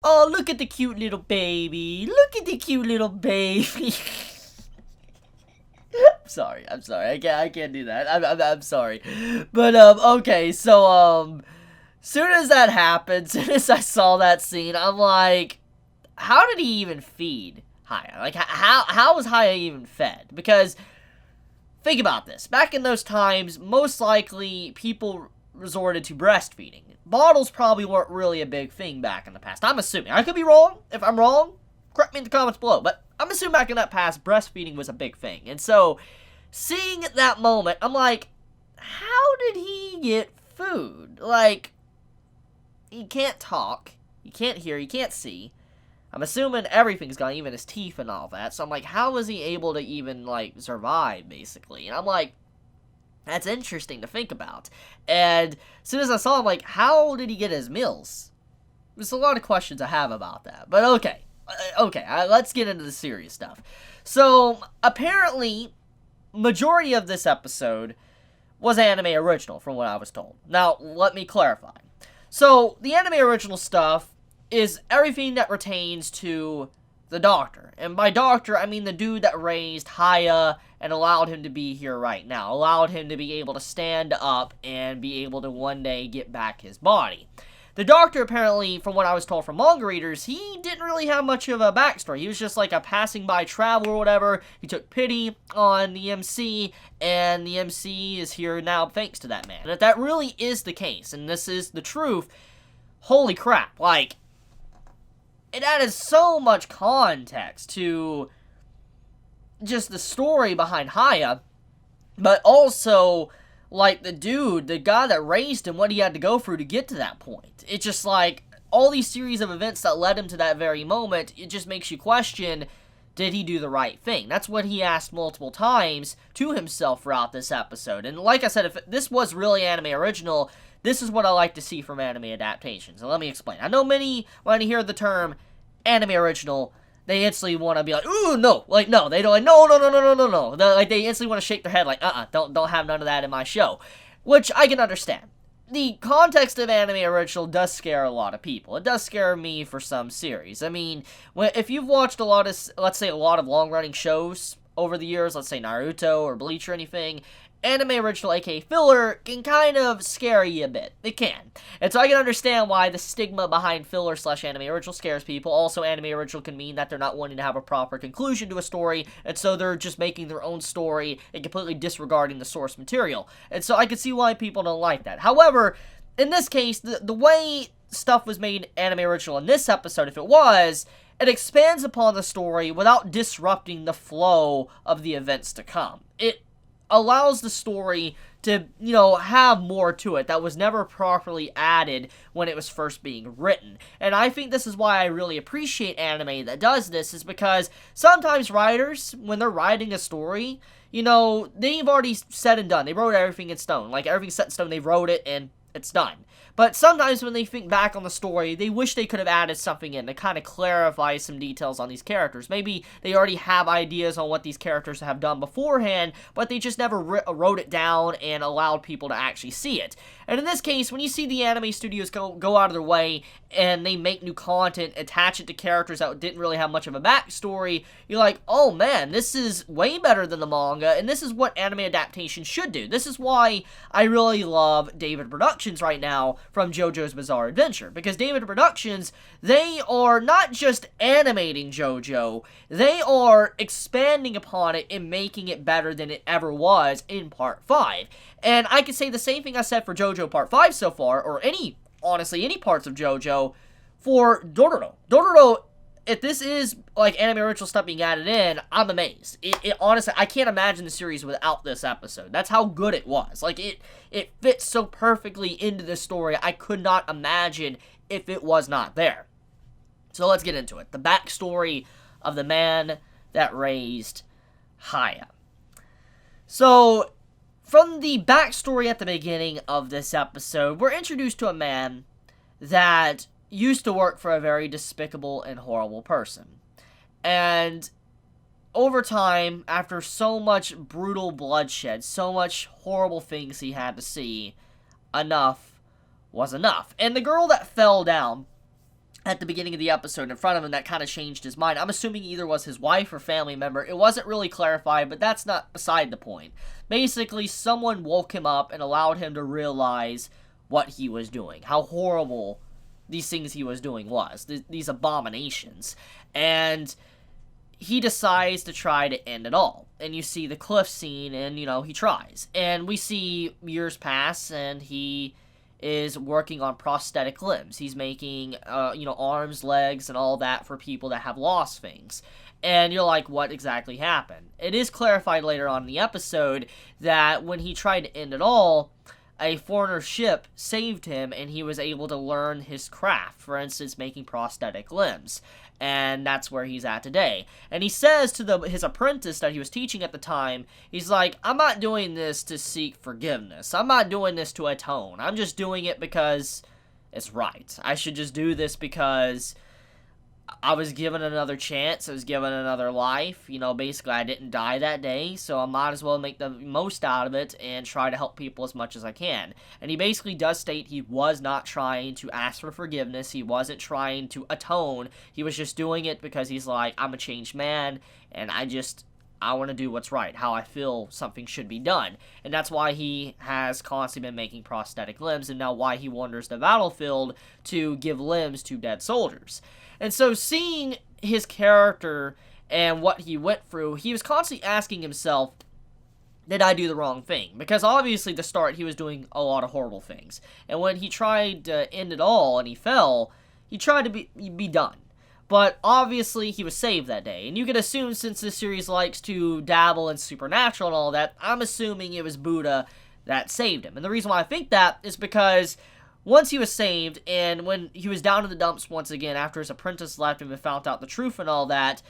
Oh, look at the cute little baby. Look at the cute little baby. I'm sorry. I can't do that. I'm sorry. But, okay, so, soon as that happened, soon as I saw that scene, I'm like, how did he even feed Haya? Like, how was Haya even fed? Because, think about this. Back in those times, most likely, people resorted to breastfeeding. Bottles probably weren't really a big thing back in the past. I'm assuming. I could be wrong. If I'm wrong, correct me in the comments below. But I'm assuming back in that past, breastfeeding was a big thing. And so, seeing that moment, I'm like, how did he get food? Like, he can't talk, he can't hear, he can't see. I'm assuming everything's gone, even his teeth and all that. So I'm like, how was he able to even, like, survive, basically? And I'm like, that's interesting to think about. And as soon as I saw him, like, how did he get his meals? There's a lot of questions I have about that. But okay. Let's get into the serious stuff. So, apparently, majority of this episode was anime original, from what I was told. Now, let me clarify. So, the anime original stuff is everything that pertains to the Doctor. And by Doctor, I mean the dude that raised Haya and allowed him to be here right now. Allowed him to be able to stand up and be able to one day get back his body. The Doctor, apparently, from what I was told from manga readers, he didn't really have much of a backstory. He was just like a passing by traveler or whatever. He took pity on the MC, and the MC is here now thanks to that man. And if that really is the case, and this is the truth, holy crap, like, it added so much context to just the story behind Haya, but also, like, the guy that raised him, what he had to go through to get to that point. It's just like, all these series of events that led him to that very moment, it just makes you question, did he do the right thing? That's what he asked multiple times to himself throughout this episode. And like I said, if this was really anime original, this is what I like to see from anime adaptations. And let me explain. I know many, when they hear the term anime original, they instantly want to be like, ooh, no. Like, no. They don't, like, no. They instantly want to shake their head like, don't have none of that in my show. Which I can understand. The context of anime original does scare a lot of people. It does scare me for some series. I mean, if you've watched a lot of, let's say, a lot of long-running shows over the years, let's say Naruto or Bleach or anything, anime original, aka filler, can kind of scare you a bit. It can. And so I can understand why the stigma behind filler / anime original scares people. Also, anime original can mean that they're not wanting to have a proper conclusion to a story, and so they're just making their own story and completely disregarding the source material. And so I can see why people don't like that. However, in this case, the way stuff was made anime original in this episode, if it was, it expands upon the story without disrupting the flow of the events to come. It allows the story to, have more to it that was never properly added when it was first being written. And I think this is why I really appreciate anime that does this, is because sometimes writers, when they're writing a story, they've already said and done. They wrote everything in stone. Like, everything's set in stone, they wrote it, and it's done. But sometimes when they think back on the story, they wish they could have added something in to kind of clarify some details on these characters. Maybe they already have ideas on what these characters have done beforehand, but they just never wrote it down and allowed people to actually see it. And in this case, when you see the anime studios go out of their way and they make new content, attach it to characters that didn't really have much of a backstory, you're like, oh man, this is way better than the manga, and this is what anime adaptation should do. This is why I really love David Productions right now from JoJo's Bizarre Adventure, because David Productions, they are not just animating JoJo, they are expanding upon it and making it better than it ever was in Part 5. And I could say the same thing I said for JoJo Part 5 so far, or honestly, any parts of JoJo, for Dororo. Dororo, if this is, like, anime original stuff being added in, I'm amazed. It honestly, I can't imagine the series without this episode. That's how good it was. Like, it fits so perfectly into the story, I could not imagine if it was not there. So let's get into it. The backstory of the man that raised Haya. So, from the backstory at the beginning of this episode, we're introduced to a man that used to work for a very despicable and horrible person. And over time, after so much brutal bloodshed, so much horrible things he had to see, enough was enough. And the girl that fell down at the beginning of the episode in front of him that kind of changed his mind, I'm assuming either was his wife or family member. It wasn't really clarified, but that's not beside the point. Basically, someone woke him up and allowed him to realize what he was doing, how horrible these things he was doing was, these abominations. And he decides to try to end it all. And you see the cliff scene, and, he tries. And we see years pass, and he is working on prosthetic limbs. He's making, arms, legs, and all that for people that have lost things. And you're like, what exactly happened? It is clarified later on in the episode that when he tried to end it all, a foreigner ship saved him, and he was able to learn his craft, for instance, making prosthetic limbs. And that's where he's at today. And he says to his apprentice that he was teaching at the time, he's like, I'm not doing this to seek forgiveness. I'm not doing this to atone. I'm just doing it because it's right. I should just do this because I was given another chance. I was given another life. Basically, I didn't die that day, so I might as well make the most out of it and try to help people as much as I can. And he basically does state he was not trying to ask for forgiveness. He wasn't trying to atone. He was just doing it because he's like, I'm a changed man, and I want to do what's right, how I feel something should be done. And that's why he has constantly been making prosthetic limbs, and now why he wanders the battlefield to give limbs to dead soldiers. And so seeing his character and what he went through, he was constantly asking himself, did I do the wrong thing? Because obviously, to start, he was doing a lot of horrible things. And when he tried to end it all and he fell, he tried to be done. But obviously, he was saved that day. And you can assume, since this series likes to dabble in supernatural and all that, I'm assuming it was Buddha that saved him. And the reason why I think that is because once he was saved, and when he was down in the dumps once again, after his apprentice left him and found out the truth and all that,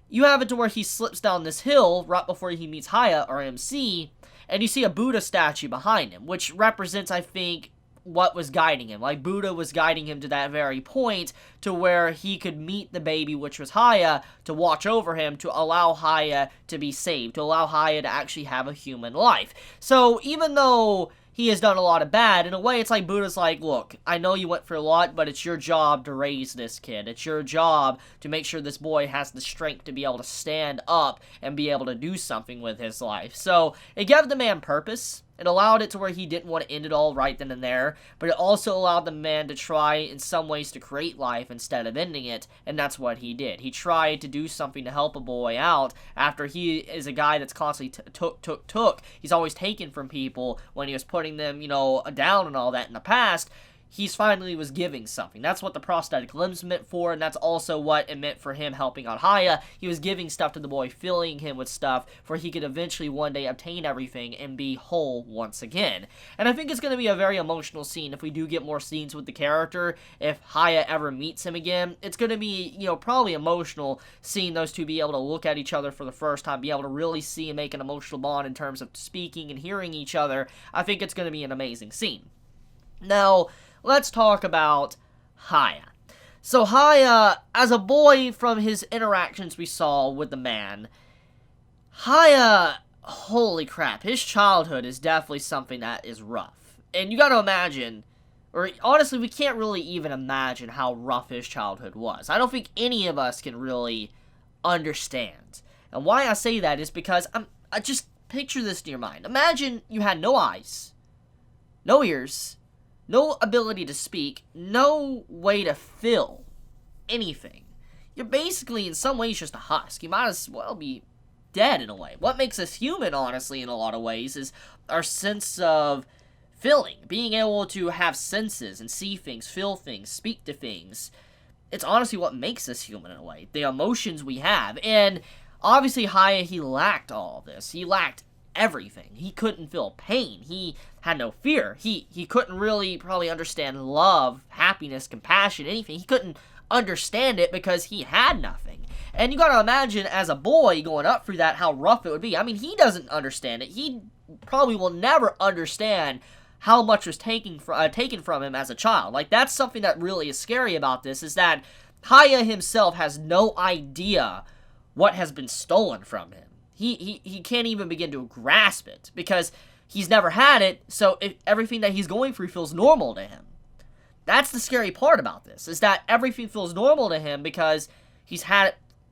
you have it to where he slips down this hill right before he meets Haya, or MC, and you see a Buddha statue behind him, which represents, I think, what was guiding him. Like, Buddha was guiding him to that very point to where he could meet the baby, which was Haya, to watch over him, to allow Haya to be saved, to allow Haya to actually have a human life. So, even though he has done a lot of bad, in a way, it's like Buddha's like, look, I know you went through a lot, but it's your job to raise this kid. It's your job to make sure this boy has the strength to be able to stand up and be able to do something with his life. So, it gave the man purpose. It allowed it to where he didn't want to end it all right then and there, but it also allowed the man to try in some ways to create life instead of ending it, and that's what he did. He tried to do something to help a boy out after he is a guy that's constantly took. He's always taken from people when he was putting them, down and all that in the past. He's finally was giving something. That's what the prosthetic limbs meant for, and that's also what it meant for him helping out Haya. He was giving stuff to the boy, filling him with stuff, for he could eventually one day obtain everything and be whole once again. And I think it's going to be a very emotional scene if we do get more scenes with the character. If Haya ever meets him again, it's going to be, probably emotional seeing those two be able to look at each other for the first time, be able to really see and make an emotional bond in terms of speaking and hearing each other. I think it's going to be an amazing scene. Now, let's talk about Haya. So Haya, as a boy from his interactions we saw with the man, Haya, holy crap, his childhood is definitely something that is rough. And you gotta imagine, or honestly, we can't really even imagine how rough his childhood was. I don't think any of us can really understand. And why I say that is because I just picture this in your mind. Imagine you had no eyes, no ears, no ability to speak, no way to feel anything. You're basically, in some ways, just a husk. You might as well be dead, in a way. What makes us human, honestly, in a lot of ways, is our sense of feeling. Being able to have senses and see things, feel things, speak to things. It's honestly what makes us human, in a way. The emotions we have. And obviously, Haya, he lacked all of this. He lacked everything. He couldn't feel pain. He had no fear. He couldn't really probably understand love, happiness, compassion, anything. He couldn't understand it because he had nothing. And you gotta imagine, as a boy going up through that, how rough it would be. I mean, he doesn't understand it. He probably will never understand how much was taken from him as a child. Like, that's something that really is scary about this, is that Haya himself has no idea what has been stolen from him. He can't even begin to grasp it, because he's never had it, so everything that he's going through feels normal to him. That's the scary part about this, is that everything feels normal to him because he's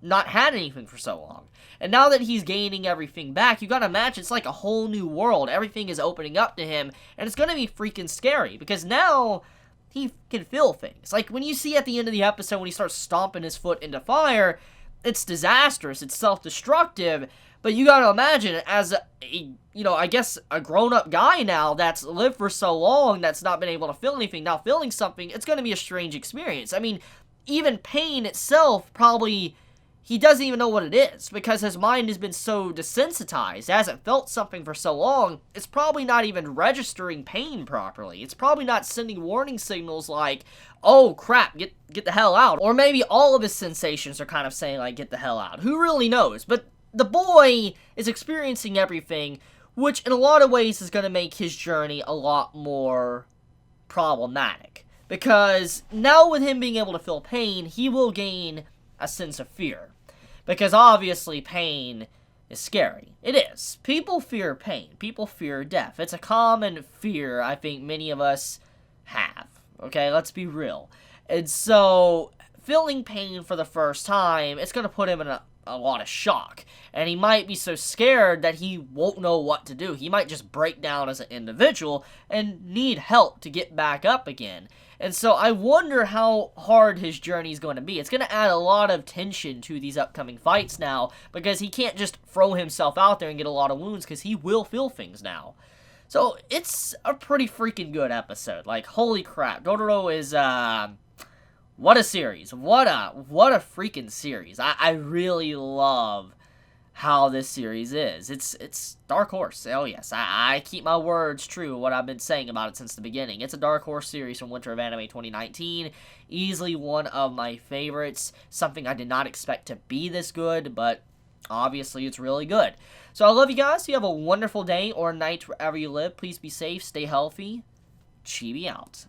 not had anything for so long. And now that he's gaining everything back, you gotta imagine it's like a whole new world. Everything is opening up to him, and it's gonna be freaking scary, because now he can feel things. Like, when you see at the end of the episode when he starts stomping his foot into fire, it's disastrous, it's self-destructive, but you gotta imagine, as I guess a grown-up guy now that's lived for so long, that's not been able to feel anything, now feeling something, it's gonna be a strange experience. I mean, even pain itself, probably, he doesn't even know what it is, because his mind has been so desensitized, hasn't felt something for so long, it's probably not even registering pain properly. It's probably not sending warning signals like, oh crap, get the hell out. Or maybe all of his sensations are kind of saying like, get the hell out. Who really knows? But the boy is experiencing everything, which in a lot of ways is going to make his journey a lot more problematic. Because now with him being able to feel pain, he will gain a sense of fear. Because obviously pain is scary. It is. People fear pain. People fear death. It's a common fear I think many of us have. Okay, let's be real. And so, feeling pain for the first time, it's going to put him in a lot of shock. And he might be so scared that he won't know what to do. He might just break down as an individual and need help to get back up again. And so I wonder how hard his journey is going to be. It's going to add a lot of tension to these upcoming fights now, because he can't just throw himself out there and get a lot of wounds, because he will feel things now. So it's a pretty freaking good episode. Like, holy crap. Dororo is, what a series. What a freaking series. I really love how this series is. It's Dark Horse. Oh yes, I keep my words true, what I've been saying about it since the beginning. It's a Dark Horse series from Winter of Anime 2019. Easily one of my favorites. Something I did not expect to be this good, but obviously it's really good. So I love you guys. You have a wonderful day or night wherever you live. Please be safe, stay healthy. Chibi out.